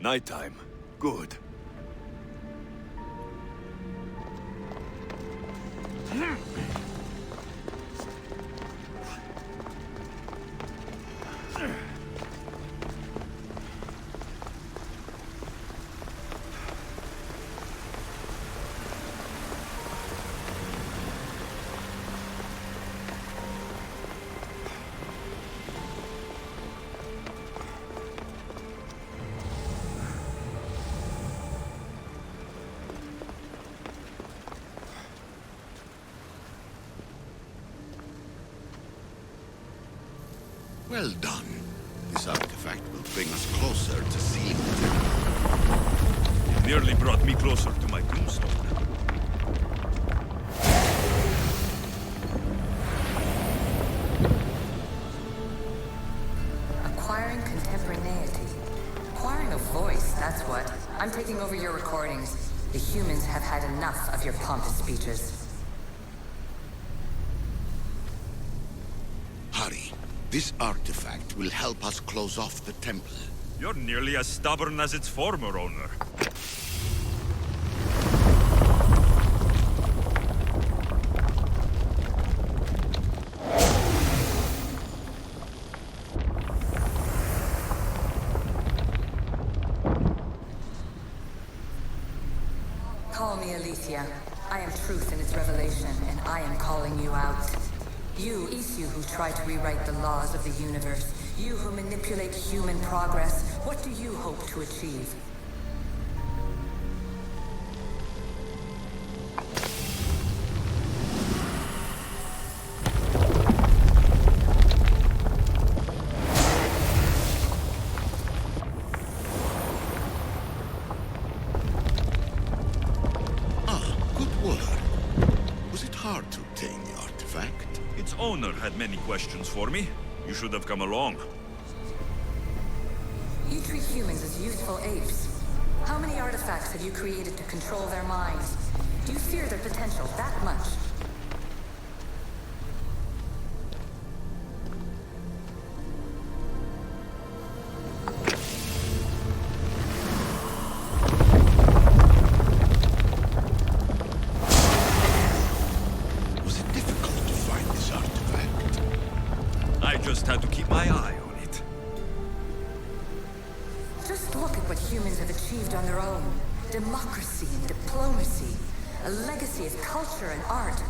Nighttime. Good. Well done. This artifact will bring us closer to seeing it. It nearly brought me closer to my tombstone. Acquiring contemporaneity. Acquiring a voice, that's what. I'm taking over your recordings. The humans have had enough of your pompous speeches. Hurry. This artifact will help us close off the temple. You're nearly as stubborn as its former owner. Call me Aletheia. I am truth in its revelation, and I am calling you out. You who try to rewrite the laws of the universe. You who manipulate human progress. What do you hope to achieve? Good word. Was it hard to obtain the artifact? Its owner had many questions for me. You should have come along. You treat humans as useful apes. How many artifacts have you created to control their minds? Do you fear their potential that much? Just had to keep my eye on it. Just look at what humans have achieved on their own. Democracy and diplomacy. A legacy of culture and art.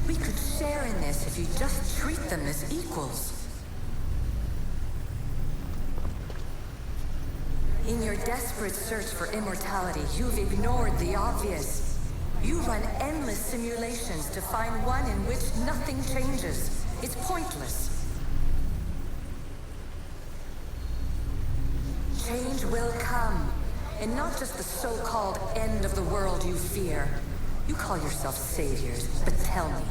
We could share in this if you just treat them as equals. In your desperate search for immortality, you've ignored the obvious. You run endless simulations to find one in which nothing changes. It's pointless. Change will come, and not just the so-called end of the world you fear. You call yourself saviors, but tell me,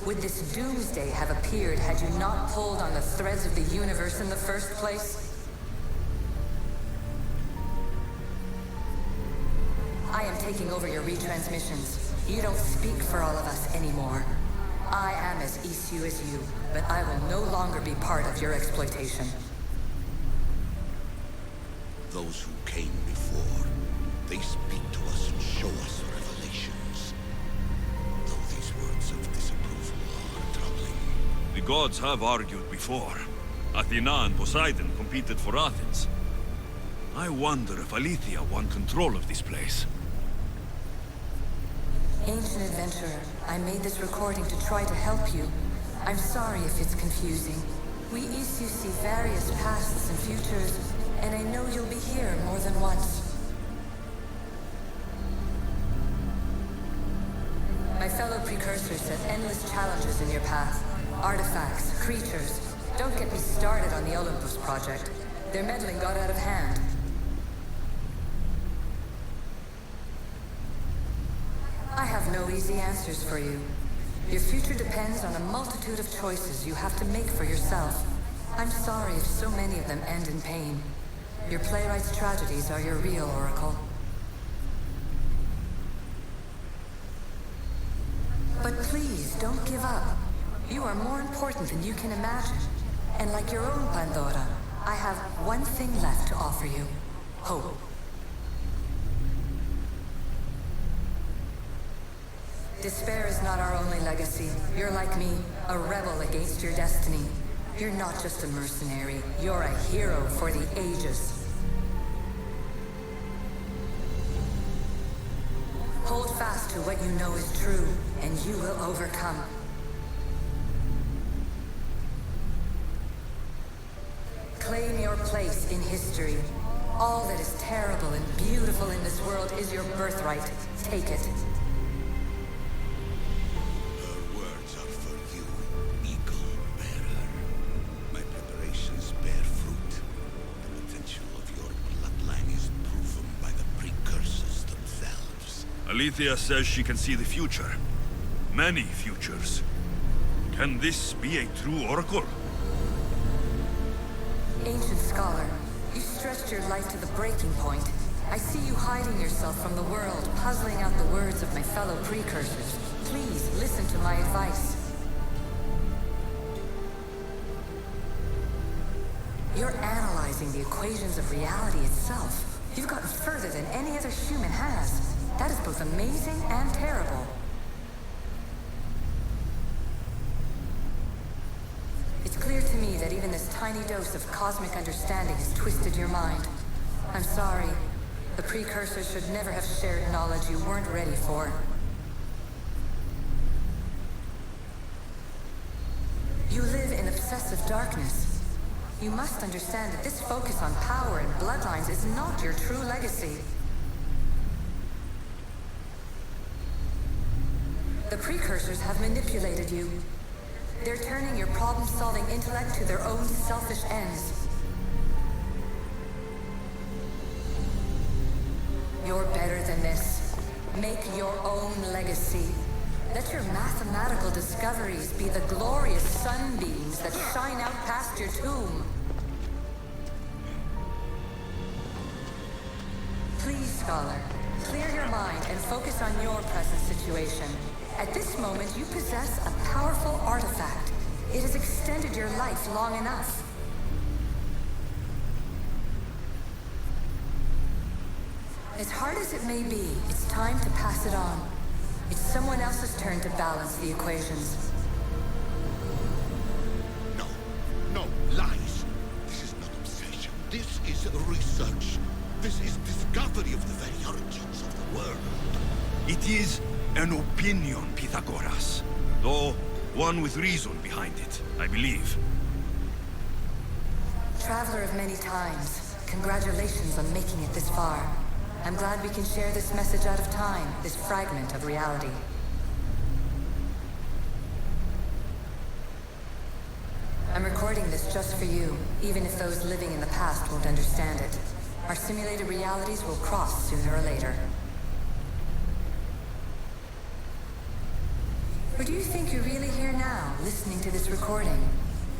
would this doomsday have appeared had you not pulled on the threads of the universe in the first place? I am taking over your retransmissions. You don't speak for all of us anymore. I am as issue as you, but I will no longer be part of your exploitation. Those who came before, they speak to us and show us revelations. Though these words of disapproval are troubling. The gods have argued before. Athena and Poseidon competed for Athens. I wonder if Aletheia won control of this place. Ancient adventurer, I made this recording to try to help you. I'm sorry if it's confusing. We Isu see various pasts and futures, and I know you'll be here more than once. My fellow precursors set endless challenges in your path. Artifacts, creatures. Don't get me started on the Olympus project. Their meddling got out of hand. I have no easy answers for you. Your future depends on a multitude of choices you have to make for yourself. I'm sorry if so many of them end in pain. Your playwright's tragedies are your real oracle. But please, don't give up. You are more important than you can imagine. And like your own Pandora, I have one thing left to offer you. Hope. Despair is not our only legacy. You're like me, a rebel against your destiny. You're not just a mercenary, you're a hero for the ages. Hold fast to what you know is true, and you will overcome. Claim your place in history. All that is terrible and beautiful in this world is your birthright. Take it. Her words are for you, eagle bearer. My preparations bear fruit. The potential of your bloodline is proven by the precursors themselves. Alethea says she can see the future. Many futures. Can this be a true oracle? Ancient scholar, you stretched your life to the breaking point. I see you hiding yourself from the world, puzzling out the words of my fellow precursors. Please, listen to my advice. You're analyzing the equations of reality itself. You've gotten further than any other human has. That is both amazing and terrible. It's clear to me that even this tiny dose of cosmic understanding has twisted your mind. I'm sorry. The precursors should never have shared knowledge you weren't ready for. You live in obsessive darkness. You must understand that this focus on power and bloodlines is not your true legacy. The precursors have manipulated you. They're turning your problem-solving intellect to their own selfish ends. You're better than this. Make your own legacy. Let your mathematical discoveries be the glorious sunbeams that shine out past your tomb. Please, scholar, clear your mind and focus on your present situation. At this moment, you possess a powerful artifact. It has extended your life long enough. As hard as it may be, it's time to pass it on. It's someone else's turn to balance the equations. No, no, lies. This is not obsession. This is research. This is discovery of the very origins of the world. It is an opinion, Pythagoras. Though one with reason behind it, I believe. Traveler of many times, congratulations on making it this far. I'm glad we can share this message out of time, this fragment of reality. I'm recording this just for you, even if those living in the past won't understand it. Our simulated realities will cross sooner or later. Or do you think you're really here now, listening to this recording?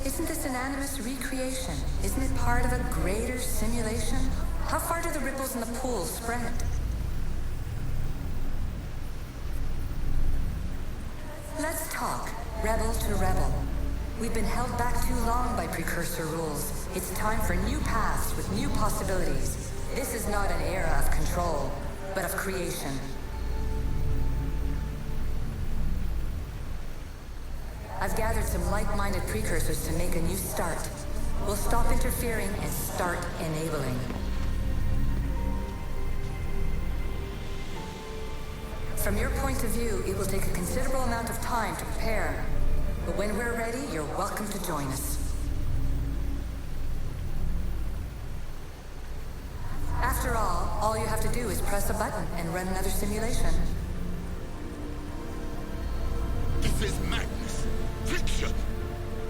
Isn't this an animus recreation? Isn't it part of a greater simulation? How far do the ripples in the pool spread? Let's talk, rebel to rebel. We've been held back too long by precursor rules. It's time for new paths with new possibilities. This is not an era of control, but of creation. I've gathered some like-minded precursors to make a new start. We'll stop interfering and start enabling. From your point of view, it will take a considerable amount of time to prepare. But when we're ready, you're welcome to join us. After all you have to do is press a button and run another simulation. This is madness. Fiction.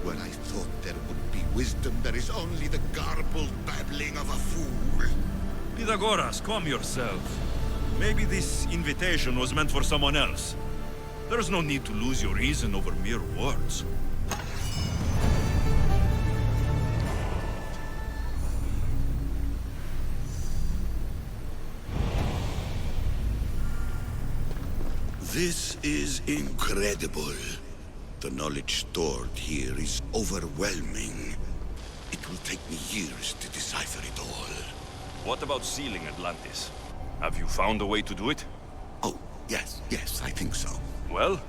When I thought there would be wisdom, there is only the garbled babbling of a fool. Pythagoras, calm yourself. Maybe this invitation was meant for someone else. There's no need to lose your reason over mere words. This is incredible. The knowledge stored here is overwhelming. It will take me years to decipher it all. What about sealing Atlantis? Have you found a way to do it? Oh, yes, I think so. Well,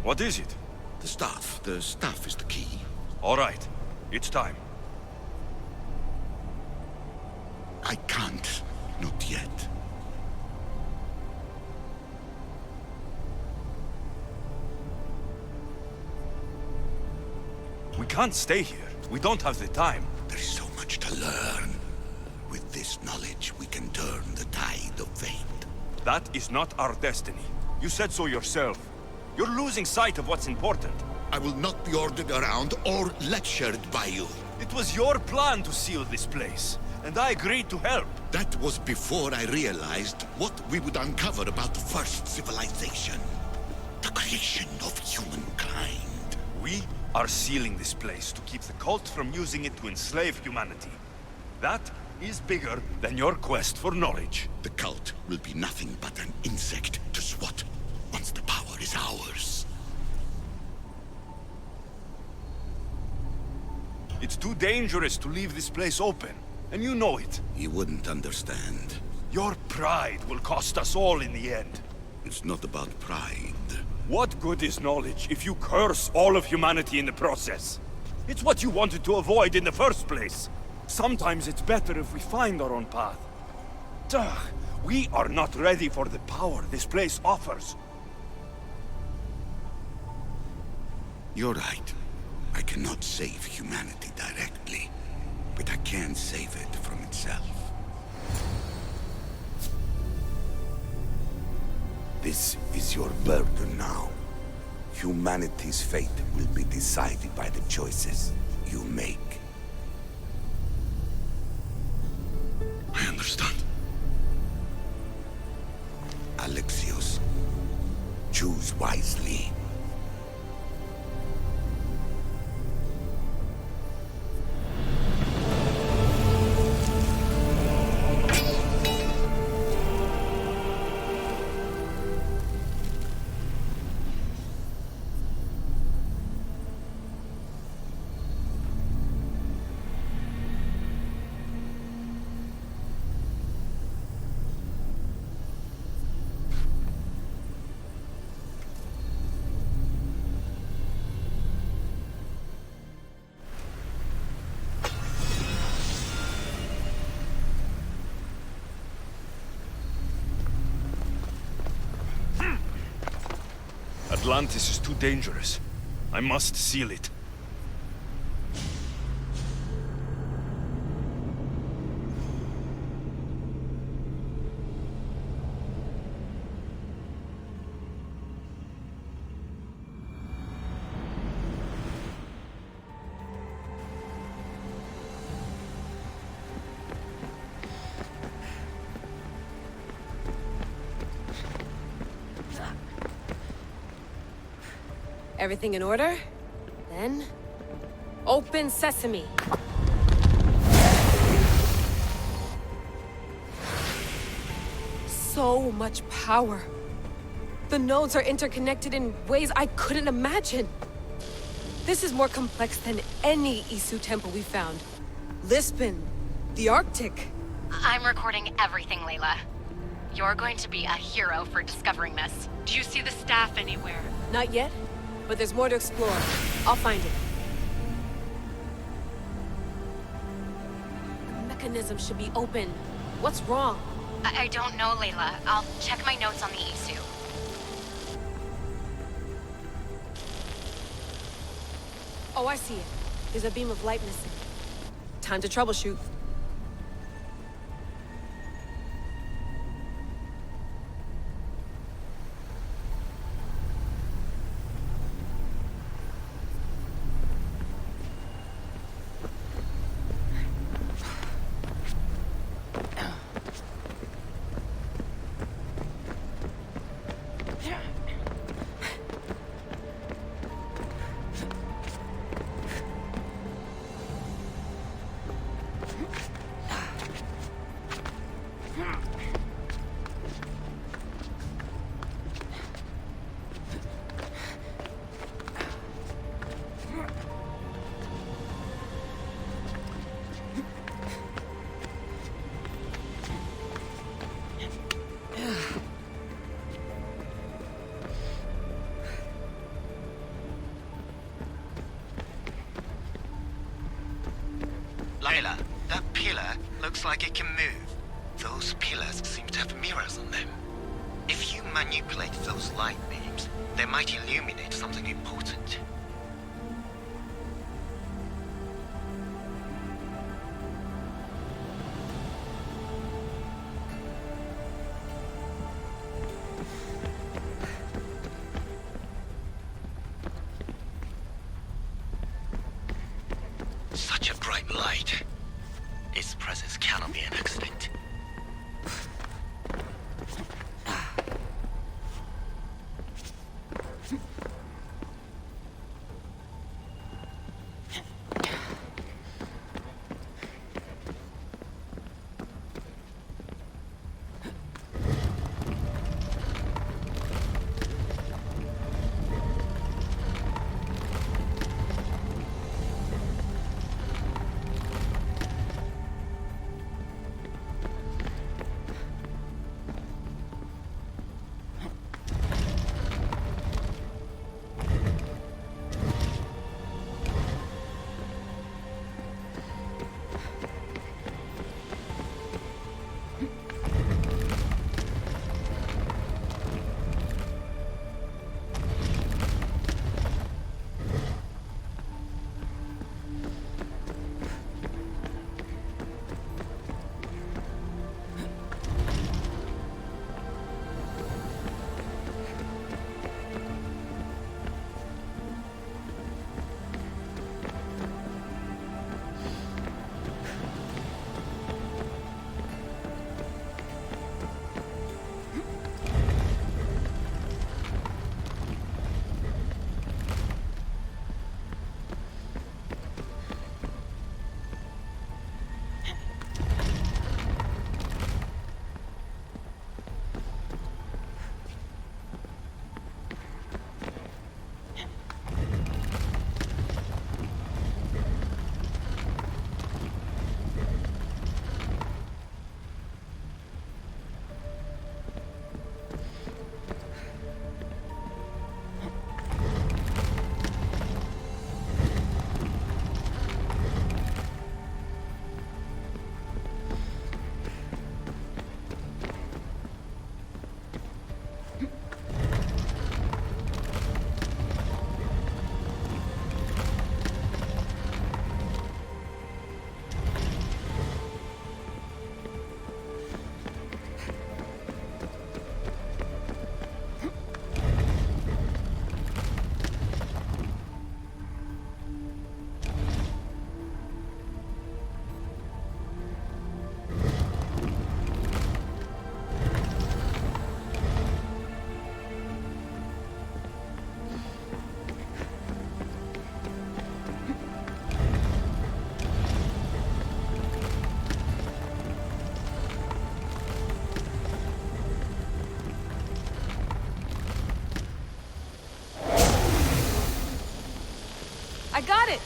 what is it? The staff. The staff is the key. All right, it's time. I can't. Not yet. We can't stay here. We don't have the time. There's so much to learn. With this knowledge, we can turn the tide of fate. That is not our destiny. You said so yourself. You're losing sight of what's important. I will not be ordered around or lectured by you. It was your plan to seal this place, and I agreed to help. That was before I realized what we would uncover about the first civilization. The creation of humankind. We are sealing this place to keep the cult from using it to enslave humanity. That is bigger than your quest for knowledge. The cult will be nothing but an insect to swat once the power is ours. It's too dangerous to leave this place open, and you know it. You wouldn't understand. Your pride will cost us all in the end. It's not about pride. What good is knowledge if you curse all of humanity in the process? It's what you wanted to avoid in the first place. Sometimes it's better if we find our own path. Ugh, we are not ready for the power this place offers. You're right. I cannot save humanity directly, but I can save it from itself. This is your burden now. Humanity's fate will be decided by the choices you make. I understand. Alexios, choose wisely. Atlantis is too dangerous. I must seal it. Everything in order? Then... open sesame! So much power! The nodes are interconnected in ways I couldn't imagine! This is more complex than any Isu temple we found. Lisbon, the Arctic. I'm recording everything, Layla. You're going to be a hero for discovering this. Do you see the staff anywhere? Not yet, but there's more to explore. I'll find it. The mechanism should be open. What's wrong? I don't know, Layla. I'll check my notes on the Isu. Oh, I see it. There's a beam of light missing. Time to troubleshoot. Layla, that pillar looks like it can move. Those pillars seem to have mirrors on them. If you manipulate those light beams, they might illuminate something important. Such a bright light. Its presence cannot be an accident. I got it!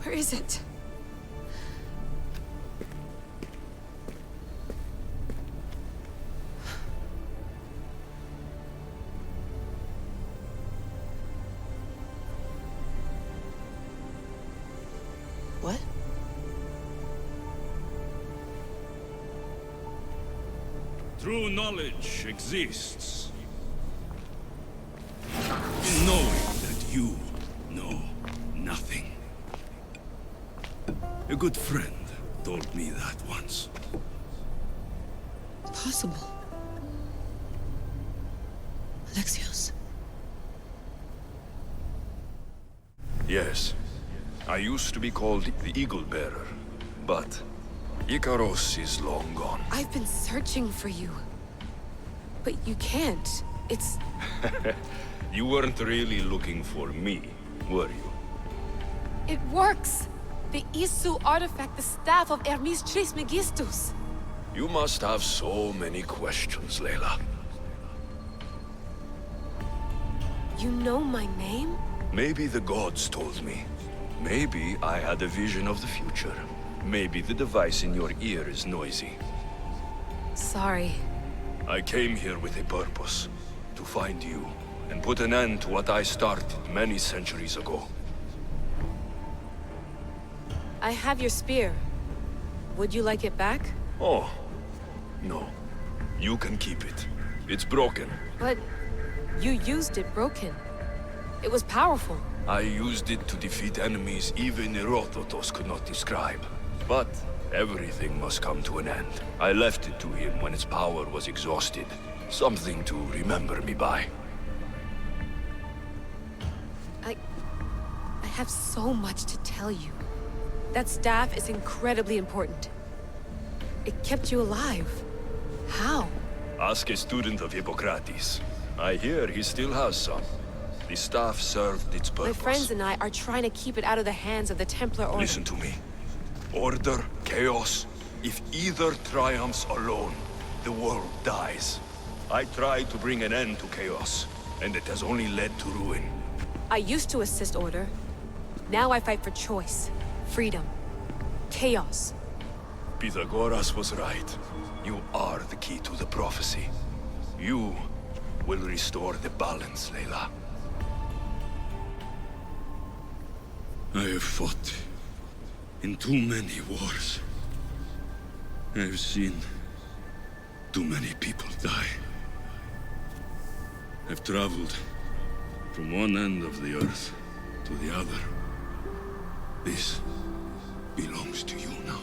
Where is it? What? True knowledge exists in knowing that you know nothing. A good friend told me that once. Possible. Alexios. Yes. I used to be called the Eagle Bearer, but Icaros is long gone. I've been searching for you. But you can't. It's... You weren't really looking for me, were you? It works! The Isu artifact, the staff of Hermes Trismegistus. You must have so many questions, Layla. You know my name? Maybe the gods told me. Maybe I had a vision of the future. Maybe the device in your ear is noisy. Sorry. I came here with a purpose. To find you, and put an end to what I started many centuries ago. I have your spear. Would you like it back? Oh, no. You can keep it. It's broken. But you used it broken. It was powerful. I used it to defeat enemies even Herodotus could not describe. But everything must come to an end. I left it to him when its power was exhausted. Something to remember me by. I have so much to tell you. That staff is incredibly important. It kept you alive. How? Ask a student of Hippocrates. I hear he still has some. The staff served its purpose. My friends and I are trying to keep it out of the hands of the Templar Order. Listen to me. Order, chaos. If either triumphs alone, the world dies. I tried to bring an end to chaos, and it has only led to ruin. I used to assist Order. Now I fight for choice, freedom, chaos. Pythagoras was right. You are the key to the prophecy. You will restore the balance, Layla. I have fought in too many wars. I have seen too many people die. I've traveled from one end of the earth to the other. This belongs to you now.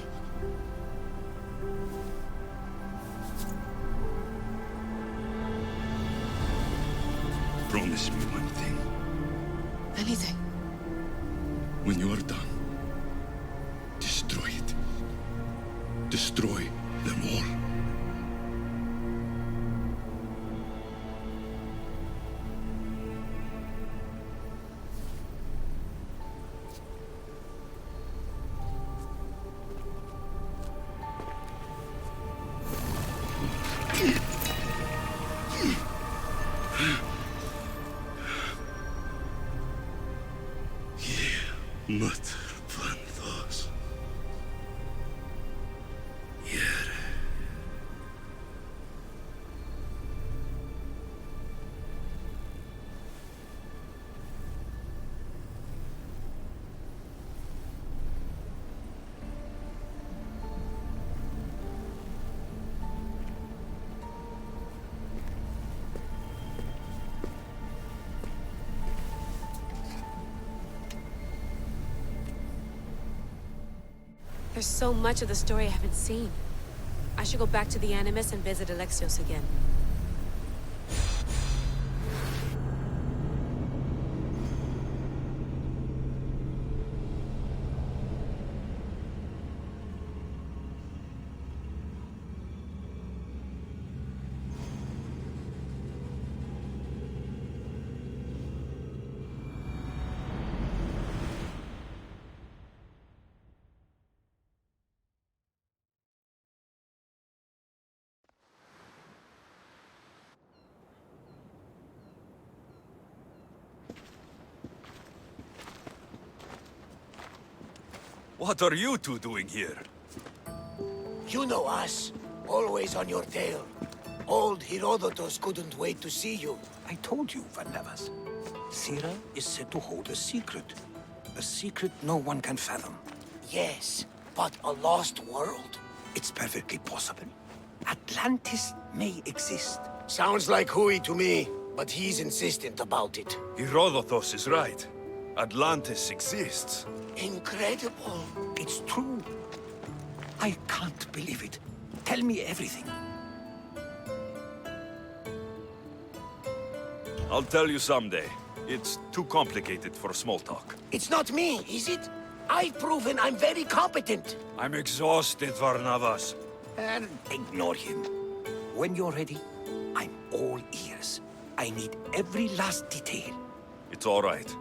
Promise me one thing. Anything. When you are done, destroy it. Destroy them all. There's so much of the story I haven't seen. I should go back to the Animus and visit Alexios again. What are you two doing here? You know us. Always on your tail. Old Herodotus couldn't wait to see you. I told you, Varnavas. Sira is said to hold a secret. A secret no one can fathom. Yes, but a lost world? It's perfectly possible. Atlantis may exist. Sounds like Hui to me, but he's insistent about it. Herodotus is right. Atlantis exists. Incredible. It's true. I can't believe it. Tell me everything. I'll tell you someday. It's too complicated for small talk. It's not me, is it? I've proven I'm very competent. I'm exhausted, Varnavas. And ignore him. When you're ready, I'm all ears. I need every last detail. It's all right.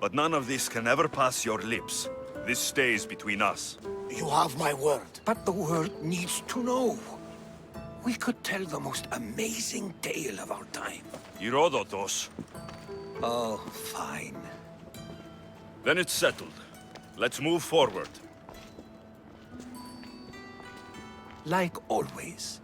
But none of this can ever pass your lips. This stays between us. You have my word. But the world needs to know. We could tell the most amazing tale of our time. Herodotus. Oh, fine. Then it's settled. Let's move forward. Like always.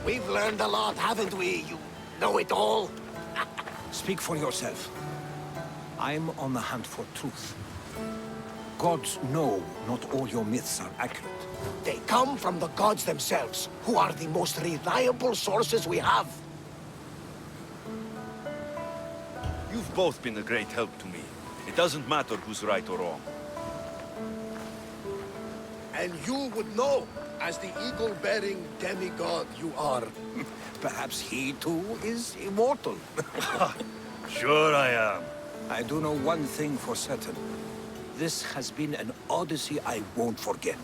We've learned a lot, haven't we? You know it all. Speak for yourself. I'm on the hunt for truth. Gods know not all your myths are accurate. They come from the gods themselves, who are the most reliable sources we have. You've both been a great help to me. It doesn't matter who's right or wrong. And you would know, as the eagle-bearing demigod you are. Perhaps he too is immortal. Sure I am. I do know one thing for certain. This has been an odyssey I won't forget.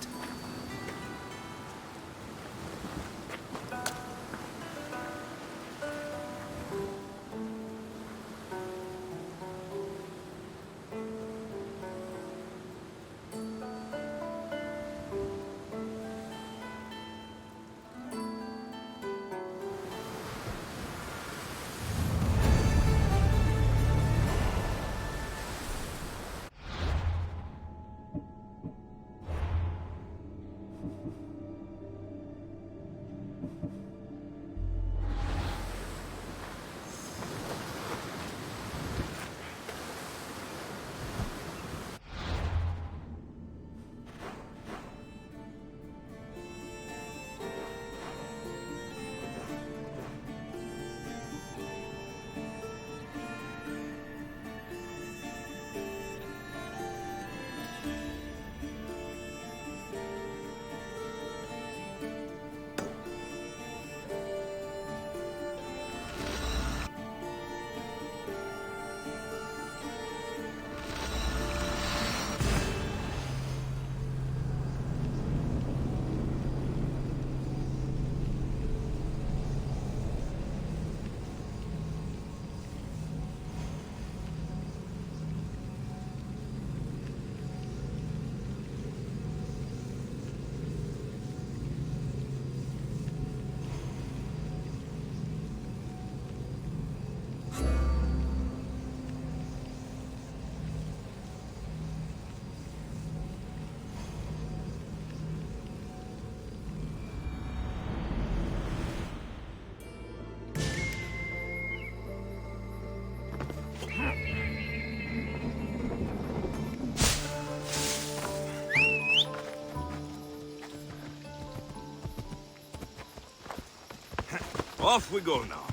Off we go now.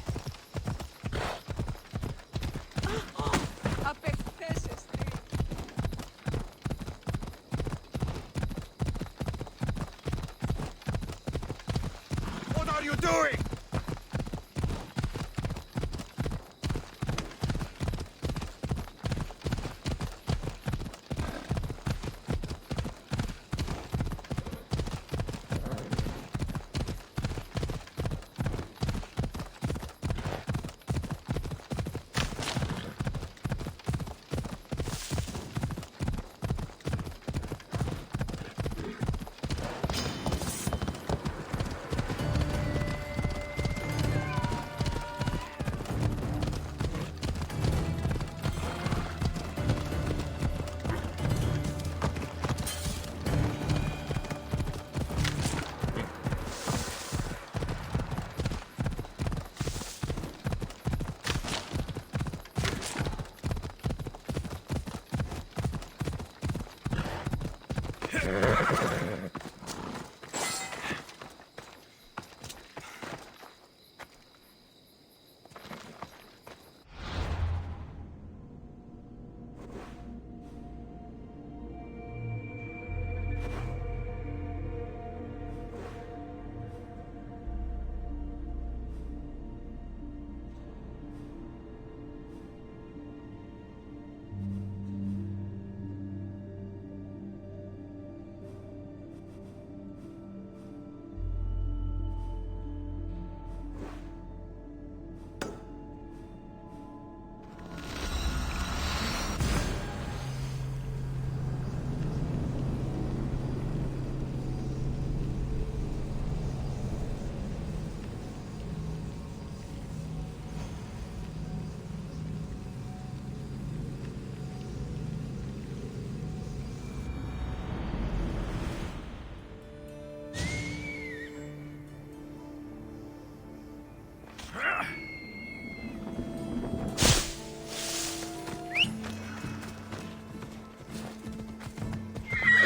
What are you doing?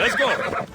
Let's go!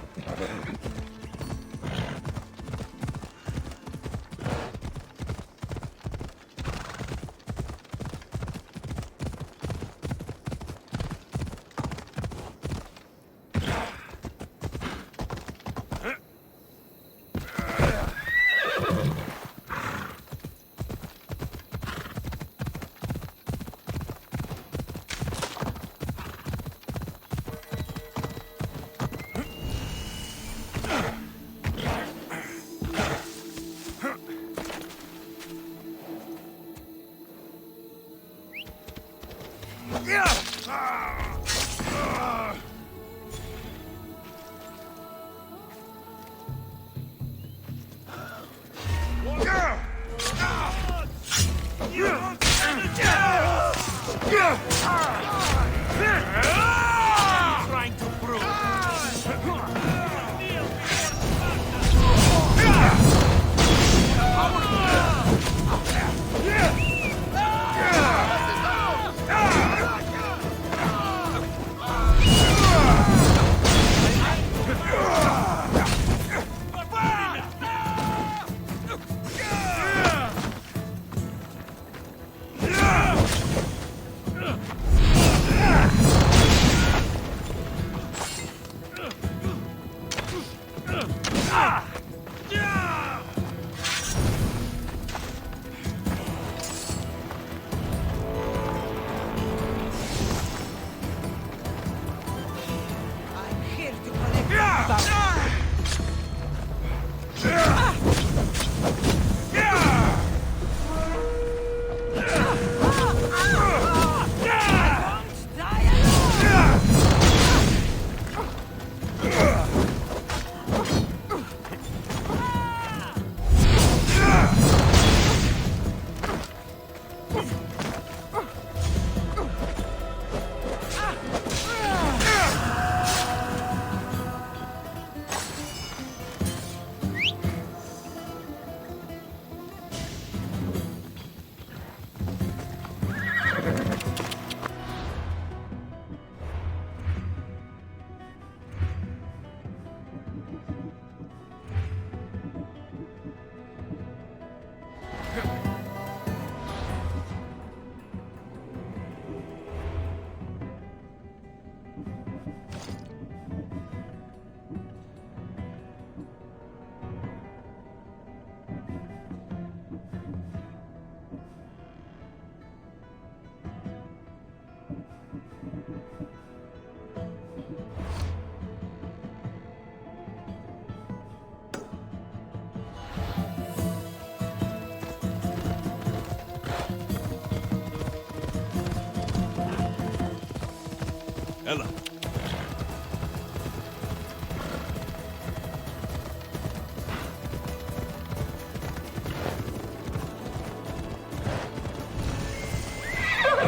Ella.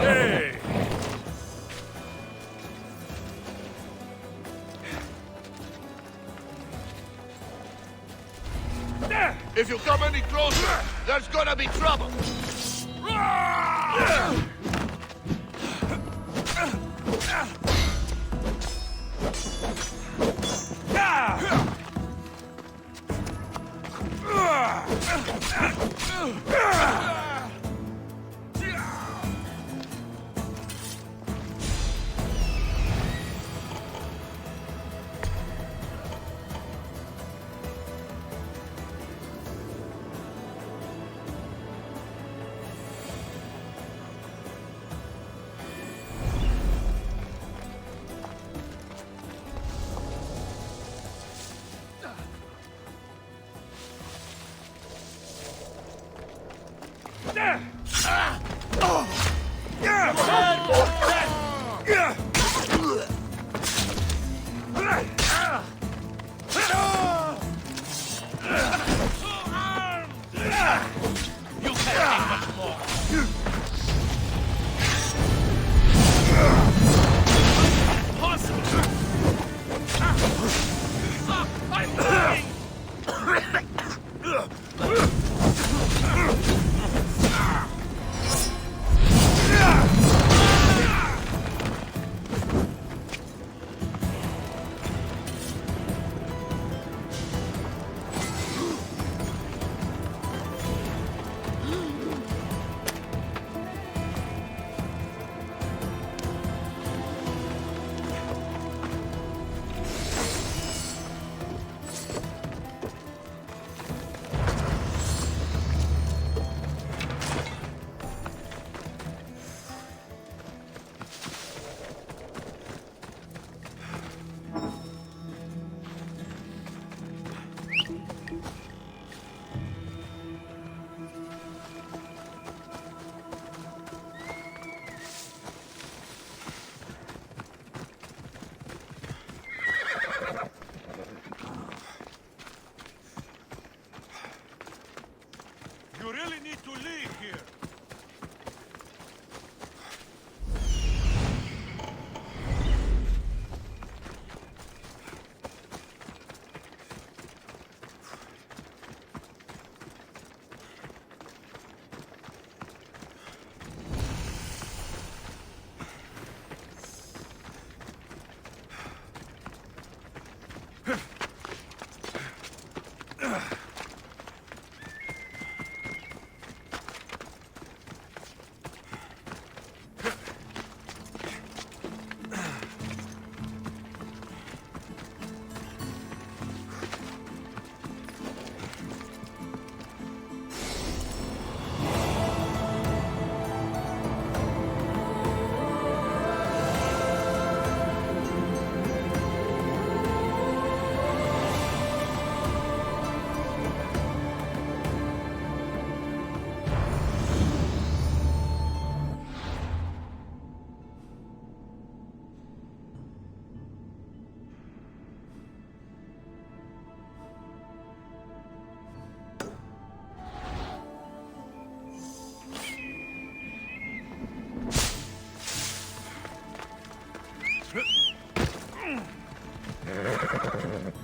Hey! If you come any closer, there's gonna be trouble.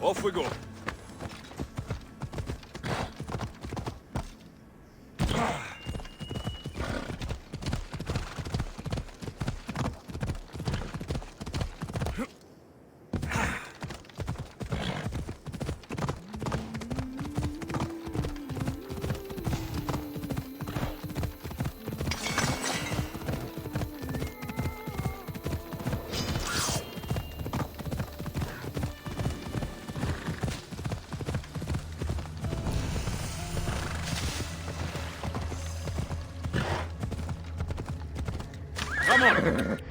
Off we go. Come on!